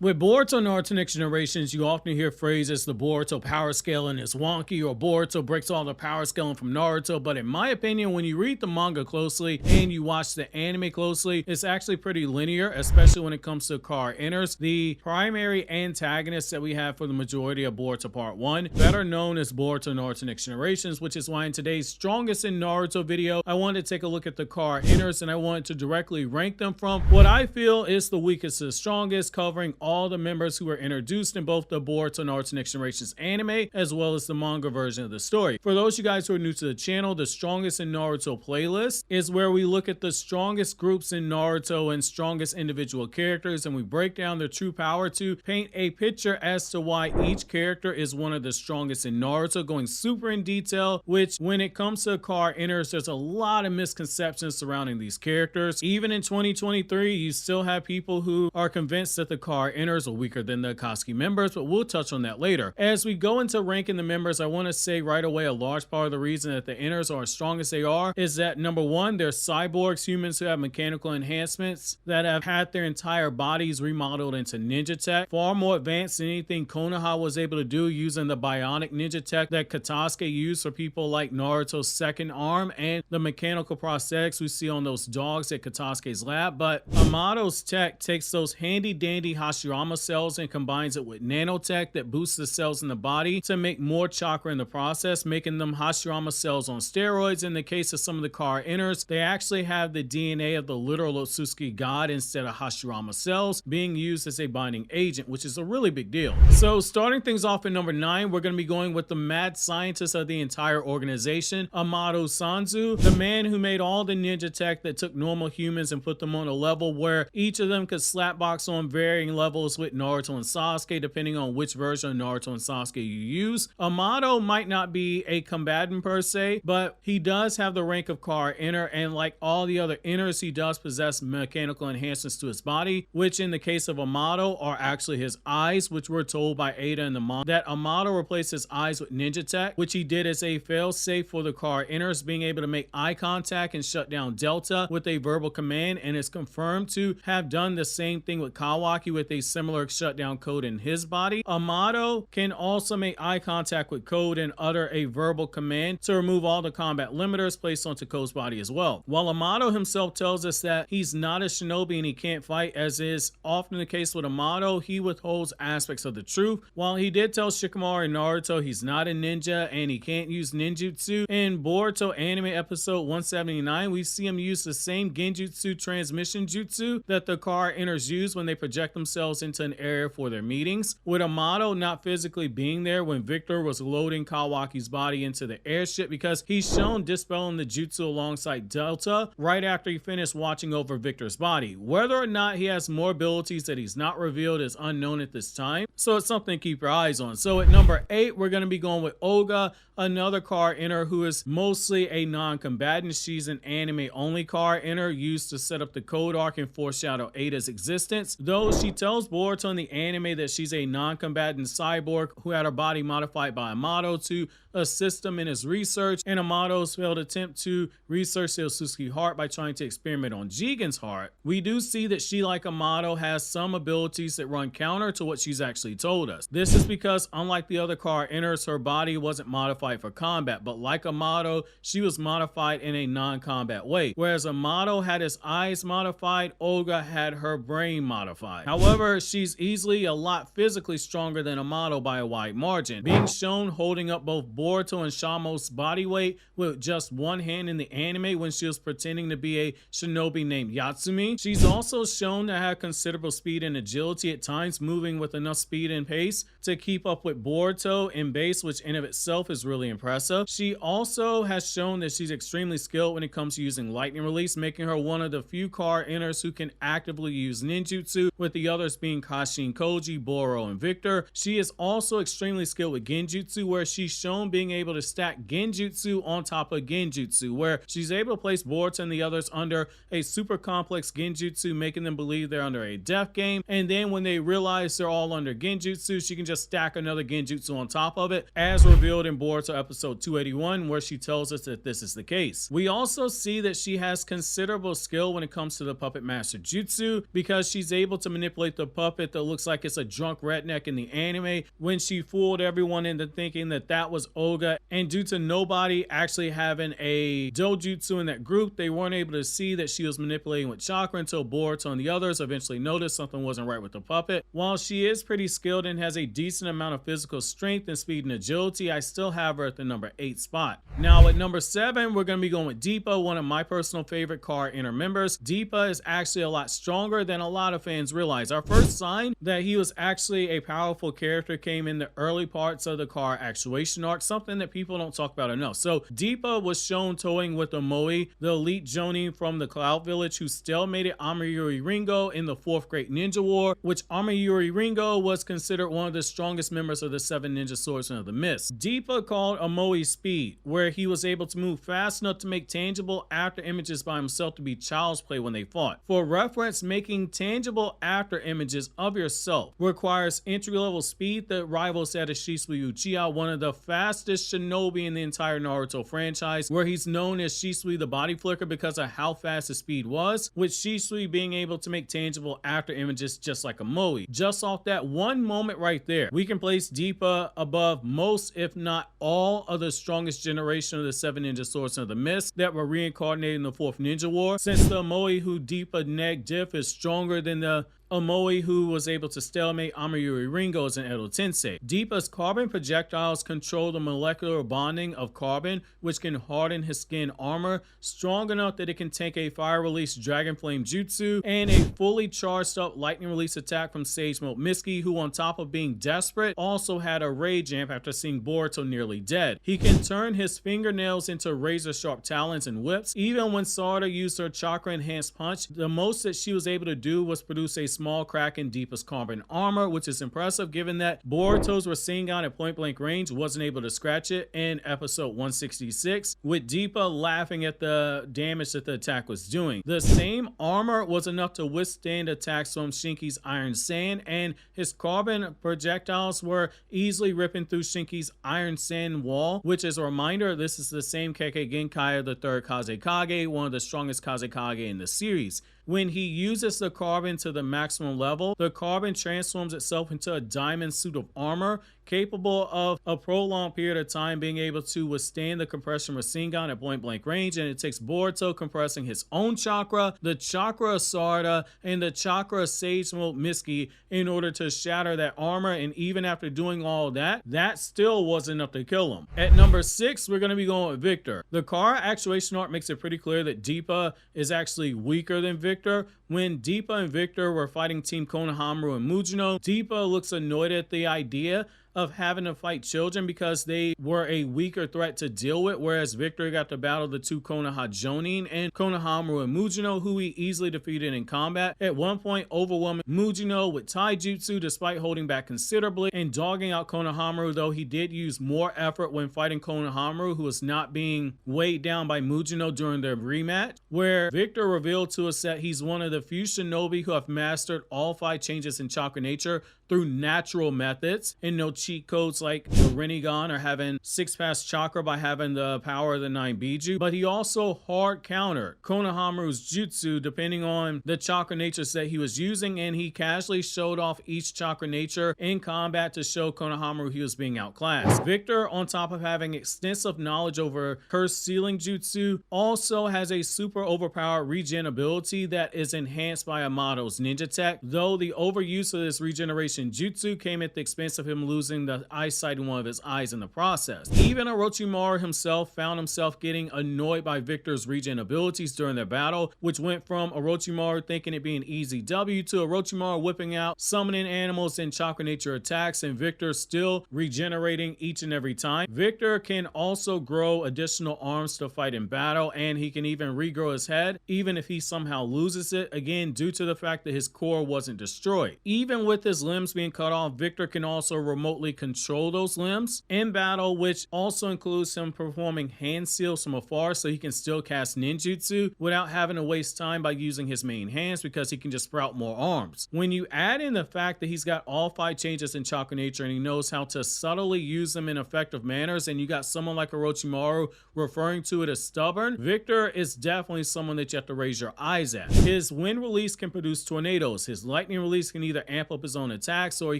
With Boruto Naruto Next Generations, you often hear phrases the Boruto power scaling is wonky or Boruto breaks all the power scaling from Naruto, but in my opinion, when you read the manga closely and you watch the anime closely, it's actually pretty linear, especially when it comes to car enters. The primary antagonist that we have for the majority of Boruto Part 1, better known as Boruto Naruto Next Generations, which is why in today's Strongest in Naruto video, I wanted to take a look at the car enters and I wanted to directly rank them from what I feel is the weakest to the strongest, covering all the members who were introduced in both the Boruto Naruto Next Generations anime as well as the manga version of the story. For those of you guys who are new to the channel, the Strongest in Naruto playlist is where we look at the strongest groups in Naruto and strongest individual characters, and we break down their true power to paint a picture as to why each character is one of the strongest in Naruto, going super in detail, which when it comes to car enters, there's a lot of misconceptions surrounding these characters. Even in 2023, you still have people who are convinced that the car enters are weaker than the Akatsuki members, but we'll touch on that later. As we go into ranking the members, I want to say right away a large part of the reason that the enters are as strong as they are is that number one, they're cyborgs, humans who have mechanical enhancements that have had their entire bodies remodeled into ninja tech, far more advanced than anything Konoha was able to do using the bionic ninja tech that Katasuke used for people like Naruto's second arm and the mechanical prosthetics we see on those dogs at Katasuke's lab. But Amado's tech takes those handy dandy Hashirama cells and combines it with nanotech that boosts the cells in the body to make more chakra in the process, making them Hashirama cells on steroids. In the case of some of the car enters, they actually have the DNA of the literal Otsutsuki god instead of Hashirama cells being used as a binding agent, which is a really big deal. So starting things off at number 9, we're going to be going with the mad scientist of the entire organization, Amado Sanzu, the man who made all the ninja tech that took normal humans and put them on a level where each of them could slapbox on varying levels with Naruto and Sasuke, depending on which version of Naruto and Sasuke you use. Amado might not be a combatant per se, but he does have the rank of car enter, and like all the other enters, he does possess mechanical enhancements to his body, which in the case of Amado are actually his eyes, which we're told by Ada in the manga that Amado replaced his eyes with ninja tech, which he did as a failsafe for the car enters, being able to make eye contact and shut down Delta with a verbal command, and is confirmed to have done the same thing with Kawaki with a similar shutdown code in his body. Amado can also make eye contact with Code and utter a verbal command to remove all the combat limiters placed onto Code's body as well. While Amado himself tells us that he's not a shinobi and he can't fight, as is often the case with Amado, he withholds aspects of the truth. While he did tell Shikamaru and Naruto he's not a ninja and he can't use ninjutsu, in Boruto anime episode 179, we see him use the same genjutsu transmission jutsu that the car enters use when they project themselves into an area for their meetings, with Amado not physically being there when Victor was loading Kawaki's body into the airship because he's shown dispelling the jutsu alongside Delta right after he finished watching over Victor's body. Whether or not he has more abilities that he's not revealed is unknown at this time, so it's something to keep your eyes on. So at number 8, we're going to be going with Ogga, another car enter who is mostly a non-combatant. She's an anime only car enter used to set up the code arc and foreshadow Ada's existence, though she tells Boruto in the anime that she's a non-combatant cyborg who had her body modified by Amado to assist him in his research, and Amado's failed attempt to research the Otsutsuki heart by trying to experiment on Jigen's heart. We do see that she, like Amado, has some abilities that run counter to what she's actually told us. This is because unlike the other car enters, her body wasn't modified for combat, but like Amado, she was modified in a non-combat way. Whereas Amado had his eyes modified, Ogga had her brain modified. However, she's easily a lot physically stronger than Amado by a wide margin, being shown holding up both Boruto and Shamo's body weight with just one hand in the anime when she was pretending to be a shinobi named Yatsumi. She's also shown to have considerable speed and agility at times, moving with enough speed and pace to keep up with Boruto in base, which in of itself is really impressive. She also has shown that she's extremely skilled when it comes to using lightning release, making her one of the few car enters who can actively use ninjutsu, with the others being Kashin Koji, Boro, and Victor. She is also extremely skilled with genjutsu, where she's shown shown being able to stack genjutsu on top of genjutsu, where she's able to place Boruto and the others under a super complex genjutsu, making them believe they're under a death game, and then when they realize they're all under genjutsu, she can just stack another genjutsu on top of it, as revealed in Boruto episode 281, where she tells us that this is the case. We also see that she has considerable skill when it comes to the puppet master jutsu, because she's able to manipulate the puppet that looks like it's a drunk redneck in the anime, when she fooled everyone into thinking that that was Ogga, and due to nobody actually having a dojutsu in that group, they weren't able to see that she was manipulating with chakra until Boruto and the others eventually noticed something wasn't right with the puppet. While she is pretty skilled and has a decent amount of physical strength and speed and agility, I still have her at the number 8 spot. Now at number 7, we're going to be going with Deepa, one of my personal favorite KARY inner members. Deepa is actually a lot stronger than a lot of fans realize. Our first sign that he was actually a powerful character came in the early parts of the KARY actuation arc, something that people don't talk about enough. So Deepa was shown toying with Omoi, the elite jonin from the Cloud Village, who stalemated Amayuri Ringo in the 4th Great Ninja War, which Amayuri Ringo was considered one of the strongest members of the 7 Ninja Swordsmen of the Mist. Deepa called Omoi speed, where he was able to move fast enough to make tangible after images by himself to be child's play when they fought. For reference, making tangible after images of yourself requires entry-level speed that rivals that of Shisui Uchiha, one of the fastest shinobi in the entire Naruto franchise, where he's known as Shisui the Body Flicker because of how fast his speed was, with Shisui being able to make tangible after images just like Omoi. Just off that one moment right there, we can place Deepa above most, if not all, of the strongest generation of the 7 Ninja Swordsmen of the Mist that were reincarnated in the 4th Ninja War, since the Omoi who Deepa neg diff is stronger than the Omoi who was able to stalemate Amayuri Ringo's in Edo Tensei. Deepa's carbon projectiles control the molecular bonding of carbon, which can harden his skin armor strong enough that it can take a fire release dragon flame jutsu and a fully charged up lightning release attack from Sage Mode Mitsuki, who on top of being desperate also had a rage amp after seeing Boruto nearly dead. He can turn his fingernails into razor sharp talons and whips. Even when Sarada used her chakra enhanced punch, the most that she was able to do was produce a small crack in Deepa's carbon armor, which is impressive given that Boruto's Rasengan at point blank range wasn't able to scratch it in episode 166, with Deepa laughing at the damage that the attack was doing. The same armor was enough to withstand attacks from Shinki's Iron Sand, and his carbon projectiles were easily ripping through Shinki's Iron Sand wall, which is a reminder this is the same Kekkei Genkai of the 3rd Kazekage, one of the strongest Kazekage in the series. When he uses the carbon to the maximum level, the carbon transforms itself into a diamond suit of armor capable of a prolonged period of time being able to withstand the compression Rasengan at point blank range, and it takes Boruto compressing his own chakra, the chakra of Sarada, and the chakra of Sage Mode Mitsuki in order to shatter that armor, and even after doing all that, that still wasn't enough to kill him. At number 6, we're going to be going with Victor. The KARY actuation arc makes it pretty clear that Deepa is actually weaker than Victor. When Deepa and Victor were fighting Team Konohamaru and Mujino, Deepa looks annoyed at the idea of having to fight children because they were a weaker threat to deal with, whereas Victor got to battle the 2 Konoha Jonin and Konohamaru and Mujino, who he easily defeated in combat. At one point, overwhelming Mujino with taijutsu despite holding back considerably and dogging out Konohamaru, though he did use more effort when fighting Konohamaru, who was not being weighed down by Mujino during their rematch, where Victor revealed to us that he's one of the few shinobi who have mastered all 5 changes in chakra nature through natural methods and no cheat codes like the Rinnegan or having 6-pass chakra by having the power of the 9 Biju, but he also hard countered Konohamaru's jutsu depending on the chakra natures that he was using, and he casually showed off each chakra nature in combat to show Konohamaru he was being outclassed. Victor, on top of having extensive knowledge over curse sealing jutsu, also has a super overpowered regen ability that is enhanced by Amado's ninja tech, though the overuse of this regeneration jutsu came at the expense of him losing the eyesight in one of his eyes in the process. Even Orochimaru himself found himself getting annoyed by Victor's regen abilities during their battle, which went from Orochimaru thinking it being easy W to Orochimaru whipping out summoning animals and chakra nature attacks, and Victor still regenerating each and every time. Victor can also grow additional arms to fight in battle, and he can even regrow his head even if he somehow loses it, again due to the fact that his core wasn't destroyed. Even with his limbs being cut off, Victor can also remotely remotely control those limbs in battle, which also includes him performing hand seals from afar so he can still cast ninjutsu without having to waste time by using his main hands because he can just sprout more arms. When you add in the fact that he's got all 5 changes in chakra nature and he knows how to subtly use them in effective manners, and you got someone like Orochimaru referring to it as stubborn, Victor is definitely someone that you have to raise your eyes at. His wind release can produce tornadoes. His lightning release can either amp up his own attacks or he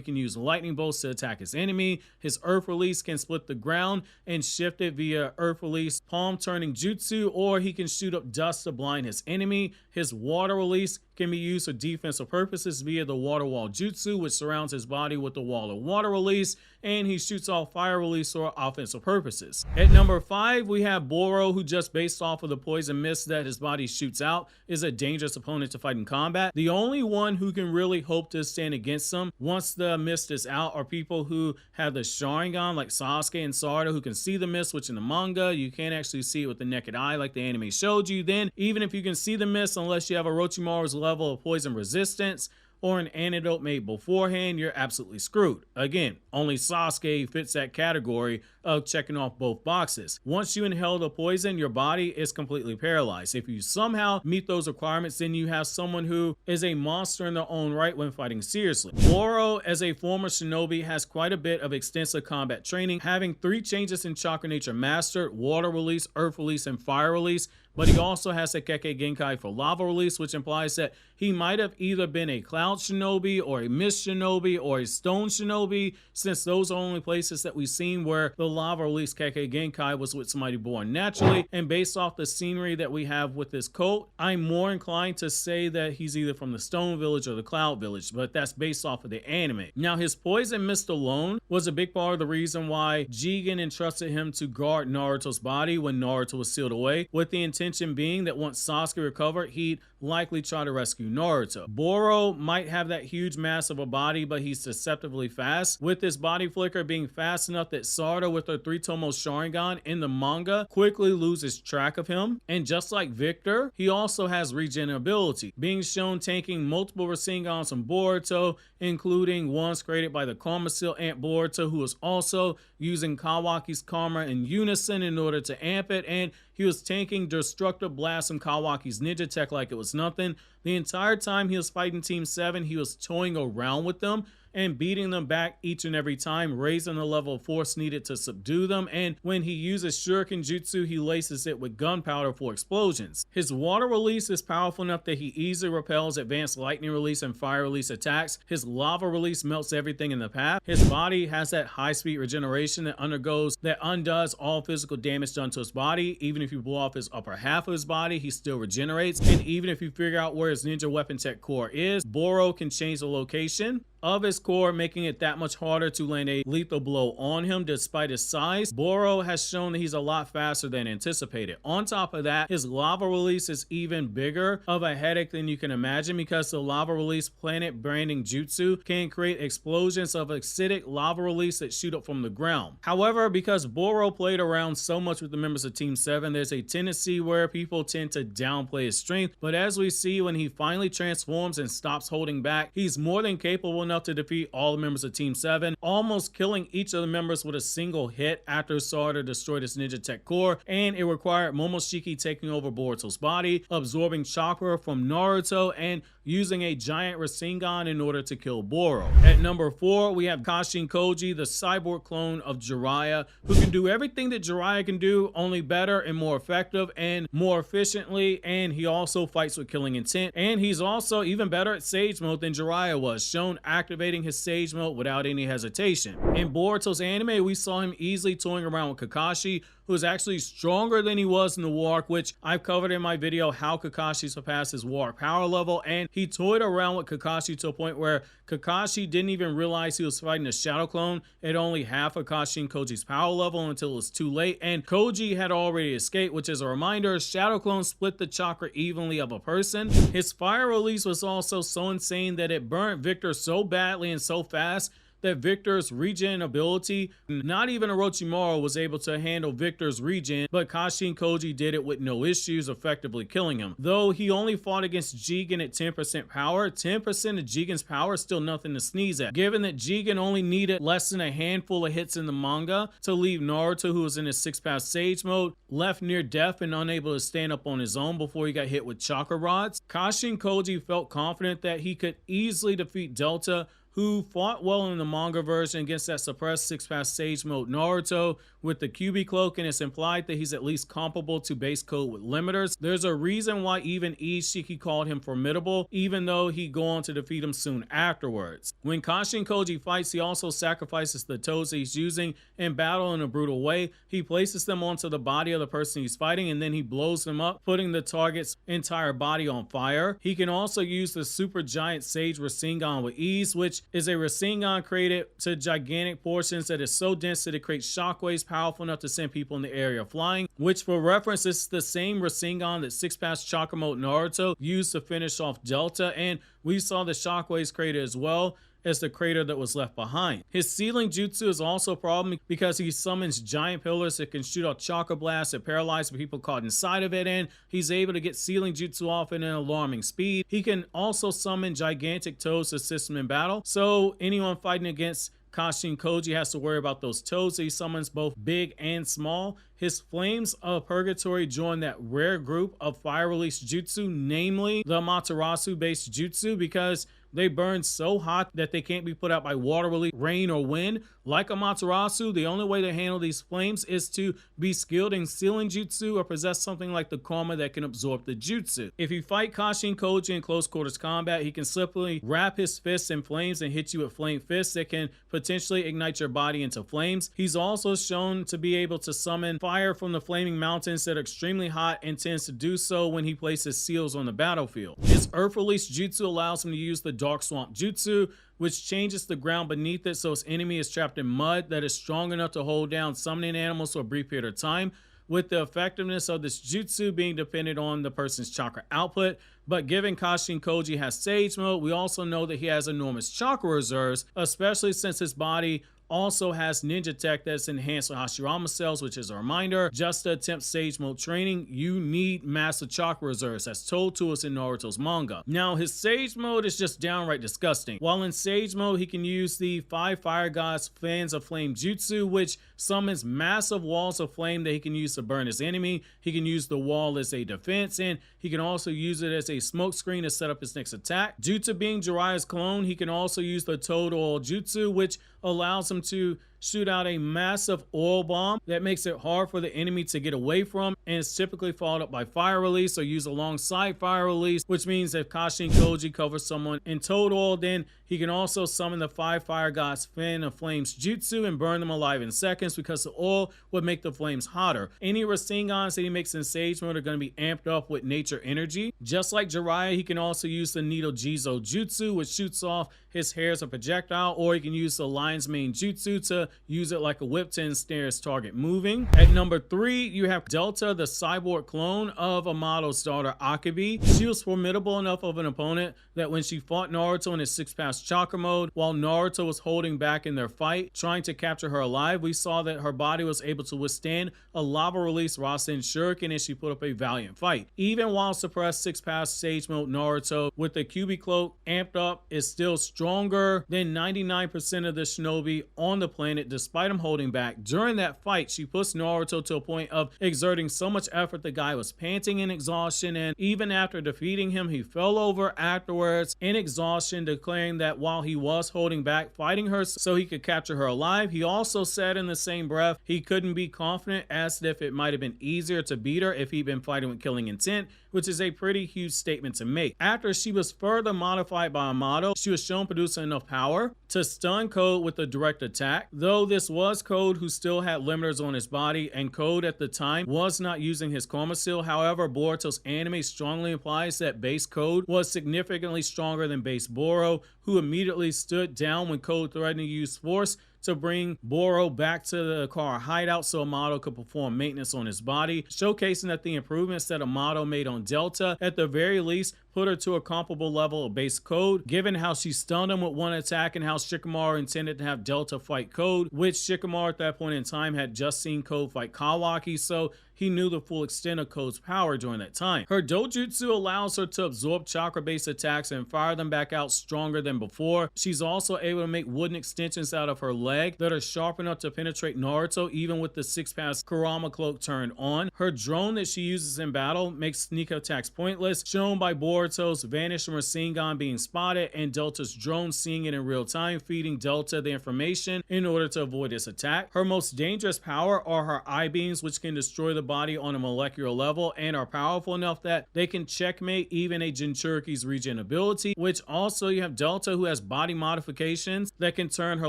can use lightning bolts to attack his enemy. His earth release can split the ground and shift it via earth release palm turning jutsu, or he can shoot up dust to blind his enemy. His water release can be used for defensive purposes via the water wall jutsu, which surrounds his body with the wall of water release, and he shoots off fire release for offensive purposes. At number 5, we have Boro, who just based off of the poison mist that his body shoots out is a dangerous opponent to fight in combat. The only one who can really hope to stand against him once the mist is out are people who have the Sharingan like Sasuke and Satoru, who can see the mist, which in the manga you can't actually see it with the naked eye like the anime showed you. Then even if you can see the mist, unless you have Orochimaru's level of poison resistance or an antidote made beforehand, you're absolutely screwed. Again, only Sasuke fits that category of checking off both boxes. Once you inhale the poison, your body is completely paralyzed. If you somehow meet those requirements, then you have someone who is a monster in their own right when fighting seriously. Boro, as a former shinobi, has quite a bit of extensive combat training, having 3 changes in chakra nature mastered: water release, earth release, and fire release. But he also has a Kekkei Genkai for lava release, which implies that he might have either been a cloud shinobi or a mist shinobi or a stone shinobi, since those are only places that we've seen where the lava release Kekkei Genkai was with somebody born naturally. And based off the scenery that we have with this coat, I'm more inclined to say that he's either from the stone village or the cloud village, but that's based off of the anime. Now, his poison mist alone was a big part of the reason why Jigen entrusted him to guard Naruto's body when Naruto was sealed away, with the intention being that once Sasuke recovered, he'd likely try to rescue Naruto. Boro might have that huge mass of a body, but he's deceptively fast, with his body flicker being fast enough that Satoru with her 3-tomo Sharingan in the manga quickly loses track of him. And just like Victor, he also has regen ability, being shown taking multiple Rasengans from Boruto, including ones created by the Karma Seal Ant Boruto, who was also using Kawaki's Karma in unison in order to amp it, and he was tanking destructive blasts from Kawaki's ninja tech like it was nothing. The entire time he was fighting Team 7, he was toying around with them and beating them back each and every time, raising the level of force needed to subdue them. And when he uses Shuriken Jutsu, he laces it with gunpowder for explosions. His water release is powerful enough that he easily repels advanced lightning release and fire release attacks. His lava release melts everything in the path. His body has that high-speed regeneration that undoes all physical damage done to his body. Even if you blow off his upper half of his body, he still regenerates. And even if you figure out where his ninja weapon tech core is, Boro can change the location of his core, making it that much harder to land a lethal blow on him despite his size. Boro has shown that he's a lot faster than anticipated. On top of that, his lava release is even bigger of a headache than you can imagine, because the lava release planet branding jutsu can create explosions of acidic lava release that shoot up from the ground. However, because Boro played around so much with the members of Team 7, there's a tendency where people tend to downplay his strength, but as we see, when he finally transforms and stops holding back, he's more than capable enough to defeat all the members of Team 7, almost killing each of the members with a single hit after Satoru destroyed his ninja tech core, and it required Momoshiki taking over Boruto's body, absorbing chakra from Naruto, and using a giant Rasengan in order to kill Boro. At number 4, we have Kashin Koji, the cyborg clone of Jiraiya, who can do everything that Jiraiya can do, only better and more effective and more efficiently, and he also fights with killing intent, and he's also even better at Sage Mode than Jiraiya was, shown activating his Sage Mode without any hesitation. In Boruto's anime, we saw him easily toying around with Kakashi, who is actually stronger than he was in the War Arc, which I've covered in my video how Kakashi surpassed his War Arc power level, and he toyed around with Kakashi to a point where Kakashi didn't even realize he was fighting a shadow clone at only half of Kashin Koji's power level until it was too late, and Koji had already escaped, which is a reminder, shadow clones split the chakra evenly of a person. His fire release was also so insane that it burnt Victor so badly and so fast that Victor's regen ability, not even Orochimaru was able to handle Victor's regen, but Kashin Koji did it with no issues, effectively killing him. Though he only fought against Jigen at 10% power, 10% of Jigen's power is still nothing to sneeze at, given that Jigen only needed less than a handful of hits in the manga to leave Naruto, who was in his 6-path Sage mode, left near death and unable to stand up on his own before he got hit with chakra rods. Kashin Koji felt confident that he could easily defeat Delta, who fought well in the manga version against that suppressed 6-path Sage mode Naruto with the QB cloak, and it's implied that he's at least comparable to base code with limiters. There's a reason why even Ishiki called him formidable, even though he'd go on to defeat him soon afterwards. When Kashin Koji fights, he also sacrifices the toes that he's using in battle in a brutal way. He places them onto the body of the person he's fighting, and then he blows them up, putting the target's entire body on fire. He can also use the super giant Sage Rasengan with ease, which is a Rasengan created to gigantic portions that is so dense that it creates shockwaves powerful enough to send people in the area flying, which for reference is the same Rasengan that 6-path Chakra Mode Naruto used to finish off Delta, and we saw the shockwaves created as well as the crater that was left behind. His sealing jutsu is also a problem because he summons giant pillars that can shoot out chakra blasts that paralyze people caught inside of it, and he's able to get sealing jutsu off at an alarming speed. He can also summon gigantic toes to assist him in battle, so anyone fighting against Kashin Koji has to worry about those toes. He summons both big and small. His Flames of Purgatory join that rare group of fire release jutsu, namely the Amaterasu based jutsu, because they burn so hot that they can't be put out by water release, rain, or wind. Like Amaterasu, the only way to handle these flames is to be skilled in sealing jutsu or possess something like the karma that can absorb the jutsu. If you fight Kashin Koji in close quarters combat, he can simply wrap his fists in flames and hit you with flame fists that can potentially ignite your body into flames. He's also shown to be able to summon fire from the flaming mountains that are extremely hot, and tends to do so when he places seals on the battlefield. His earth release jutsu allows him to use the Dark Swamp jutsu, which changes the ground beneath it so his enemy is trapped in mud that is strong enough to hold down summoning animals for a brief period of time, with the effectiveness of this jutsu being dependent on the person's chakra output. But given Kashin Koji has Sage mode, we also know that he has enormous chakra reserves, especially since his body also has ninja tech that's enhanced with Hashirama cells, which is a reminder, just to attempt Sage mode training, you need massive chakra reserves, as told to us in Naruto's manga. Now, his Sage mode is just downright disgusting. While in Sage mode, he can use the 5 Fire Gods Fans of Flame jutsu, which summons massive walls of flame that he can use to burn his enemy. He can use the wall as a defense, and he can also use it as a smoke screen to set up his next attack. Due to being Jiraiya's clone, he can also use the Toad Oil jutsu, which allows him to shoot out a massive oil bomb that makes it hard for the enemy to get away from, and it's typically followed up by fire release or used alongside fire release, which means if Kashin Koji covers someone in toad oil, then he can also summon the 5 Fire Gods Fan of Flames jutsu and burn them alive in seconds, because the oil would make the flames hotter. Any Rasengans that he makes in Sage mode are going to be amped up with nature energy. Just like Jiraiya, he can also use the Needle Jizo jutsu, which shoots off his hair as a projectile, or he can use the Lion's Mane jutsu to use it like a whip to ensnare his target moving. At number 3, you have Delta, the cyborg clone of Amado's daughter Akibi. She was formidable enough of an opponent that when she fought Naruto in his 6-path chakra mode, while Naruto was holding back in their fight, trying to capture her alive, we saw that her body was able to withstand a lava release Rasen Shuriken, and she put up a valiant fight. Even while suppressed 6-path Sage mode Naruto with the QB cloak amped up is still stronger than 99% of the shinobi on the planet, despite him holding back. During that fight, she pushed Naruto to a point of exerting so much effort the guy was panting in exhaustion, and even after defeating him, he fell over afterwards in exhaustion, declaring that while he was holding back fighting her so he could capture her alive, he also said in the same breath he couldn't be confident, as if it might have been easier to beat her if he'd been fighting with killing intent, which is a pretty huge statement to make. After she was further modified by Amado, she was shown producing enough power to stun Code with a direct attack. Though this was Code who still had limiters on his body, and Code at the time was not using his karma seal. However, Boruto's anime strongly implies that base Code was significantly stronger than base Boro, who who immediately stood down when Code threatened to use force to bring Boro back to the car hideout so Amado could perform maintenance on his body, showcasing that the improvements that Amado made on Delta at the very least put her to a comparable level of base Code, given how she stunned him with one attack and how Shikamaru intended to have Delta fight Code, which Shikamaru at that point in time had just seen Code fight Kawaki, so he knew the full extent of Code's power during that time. Her dojutsu allows her to absorb chakra-based attacks and fire them back out stronger than before. She's also able to make wooden extensions out of her leg that are sharp enough to penetrate Naruto even with the 6-pass Kurama cloak turned on. Her drone that she uses in battle makes sneak attacks pointless, shown by Boruto's vanished Rasengan being spotted and Delta's drone seeing it in real time, feeding Delta the information in order to avoid this attack. Her most dangerous power are her eye beams, which can destroy the body on a molecular level and are powerful enough that they can checkmate even a Jinchuriki's regen ability, which also you have Delta, who has body modifications that can turn her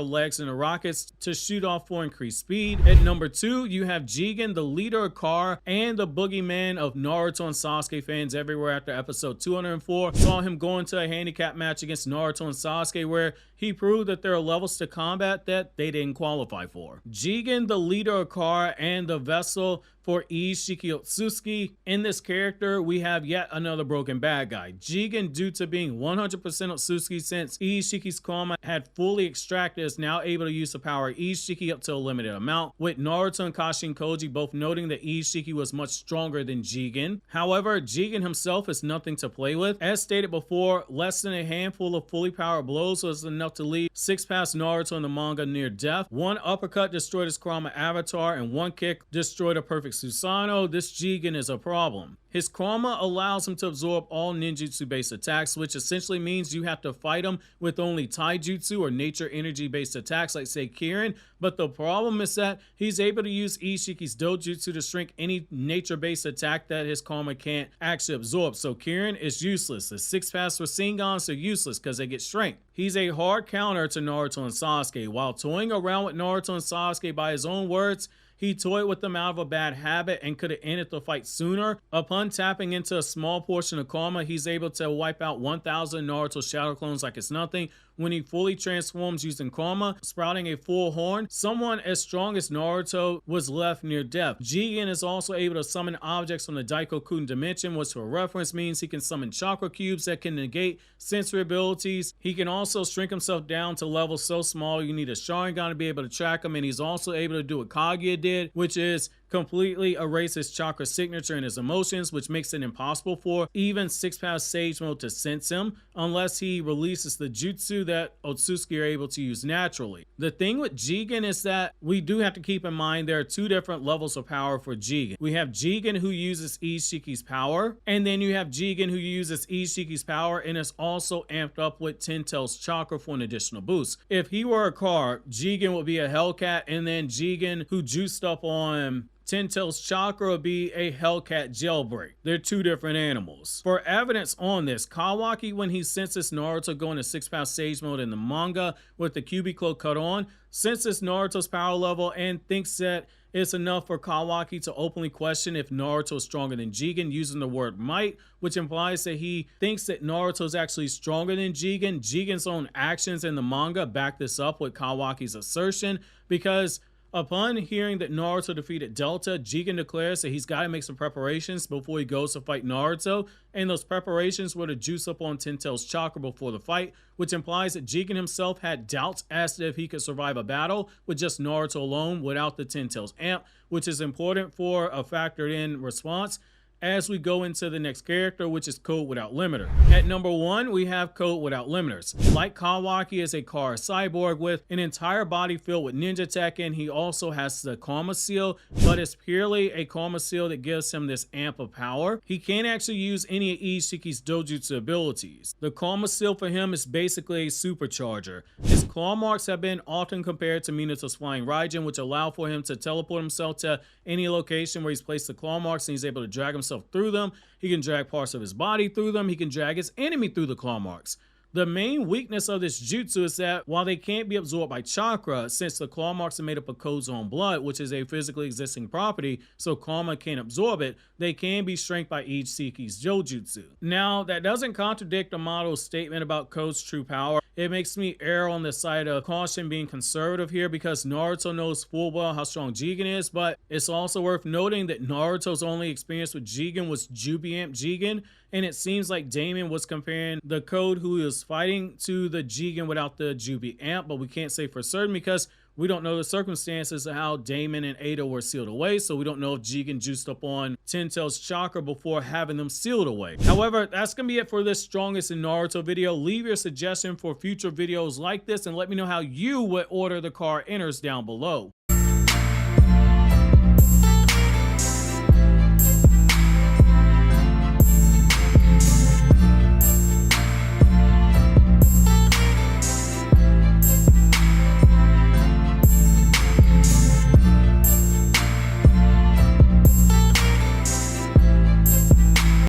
legs into rockets to shoot off for increased speed. At number 2, you have Jigen, the leader of Car and the boogeyman of Naruto and Sasuke fans everywhere after episode 204. Saw him go into a handicap match against Naruto and Sasuke where he proved that there are levels to combat that they didn't qualify for. Jigen, the leader of Car and the vessel for Shiki Otsutsuki. In this character, we have yet another broken bad guy. Jigen, due to being 100% Otsutsuki since Shiki's karma had fully extracted, is now able to use the power of Shiki up to a limited amount, with Naruto and Kashin Koji both noting that Shiki was much stronger than Jigen. However, Jigen himself is nothing to play with. As stated before, less than a handful of fully powered blows was enough to leave 6-pass Naruto in the manga near death. One uppercut destroyed his karma avatar and one kick destroyed a perfect Susanoo. This Jigen is a problem. His karma allows him to absorb all ninjutsu-based attacks, which essentially means you have to fight him with only taijutsu or nature energy-based attacks like, say, Kirin. But the problem is that he's able to use Ishiki's dojutsu to shrink any nature-based attack that his karma can't actually absorb. So Kirin is useless. The 6-pass Rasengans are useless because they get shrank. He's a hard counter to Naruto and Sasuke. While toying around with Naruto and Sasuke, by his own words, he toyed with them out of a bad habit and could have ended the fight sooner. Upon tapping into a small portion of karma, he's able to wipe out 1,000 Naruto shadow clones like it's nothing. When he fully transforms using karma, sprouting a full horn, someone as strong as Naruto was left near death. Jigen is also able to summon objects from the Daikokun dimension, which for reference means he can summon chakra cubes that can negate sensory abilities. He can also shrink himself down to levels so small you need a Sharingan to be able to track him, and he's also able to do what Kaguya did, which is completely erase his chakra signature and his emotions, which makes it impossible for even 6-pass Sage Mode to sense him unless he releases the jutsu that Otsutsuki are able to use naturally. The thing with Jigen is that we do have to keep in mind there are 2 different levels of power for Jigen. We have Jigen who uses Ishiki's power, and then you have Jigen who uses Ishiki's power and is also amped up with Ten-Tail's chakra for an additional boost. If he were a car, Jigen would be a Hellcat, and then Jigen who juiced up on Ten-Tail's chakra would be a Hellcat jailbreak. They're 2 different animals. For evidence on this, Kawaki, when he senses Naruto go into 6-pass Sage Mode in the manga with the Kyuubi cloak cut on, senses Naruto's power level and thinks that it's enough for Kawaki to openly question if Naruto is stronger than Jigen, using the word might, which implies that he thinks that Naruto is actually stronger than Jigen. Jigen's own actions in the manga back this up with Kawaki's assertion, because upon hearing that Naruto defeated Delta, Jigen declares that he's got to make some preparations before he goes to fight Naruto, and those preparations were to juice up on Ten-Tail's chakra before the fight, which implies that Jigen himself had doubts as to if he could survive a battle with just Naruto alone without the Ten-Tail's amp, which is important for a factored in response as we go into the next character, which is Code Without Limiter. At number 1, we have Code Without Limiters. Like Kawaki is a car cyborg with an entire body filled with ninja tech, and he also has the Karma Seal, but it's purely a Karma Seal that gives him this amp of power. He can't actually use any of Ishiki's dojutsu abilities. The Karma Seal for him is basically a supercharger. His claw marks have been often compared to Minato's flying Raijin, which allow for him to teleport himself to any location where he's placed the claw marks, and he's able to drag himself through them. He can drag parts of his body through them. He can drag his enemy through the claw marks. The main weakness of this jutsu is that while they can't be absorbed by chakra, since the claw marks are made up of Ko's own blood, which is a physically existing property, so karma can't absorb it, they can be strengthened by each Seki's Jojutsu. Now, that doesn't contradict Amado's statement about Ko's true power. It makes me err on the side of caution, being conservative here, because Naruto knows full well how strong Jigen is, but it's also worth noting that Naruto's only experience with Jigen was Jubiant Jigen, and it seems like Damon was comparing the code who he was fighting to the Jigen without the Jubi amp, but we can't say for certain because we don't know the circumstances of how Damon and Ada were sealed away, so we don't know if Jigen juiced up on Ten-Tail's chakra before having them sealed away. However, that's going to be it for this Strongest in Naruto video. Leave your suggestion for future videos like this and let me know how you would order the card enters down below.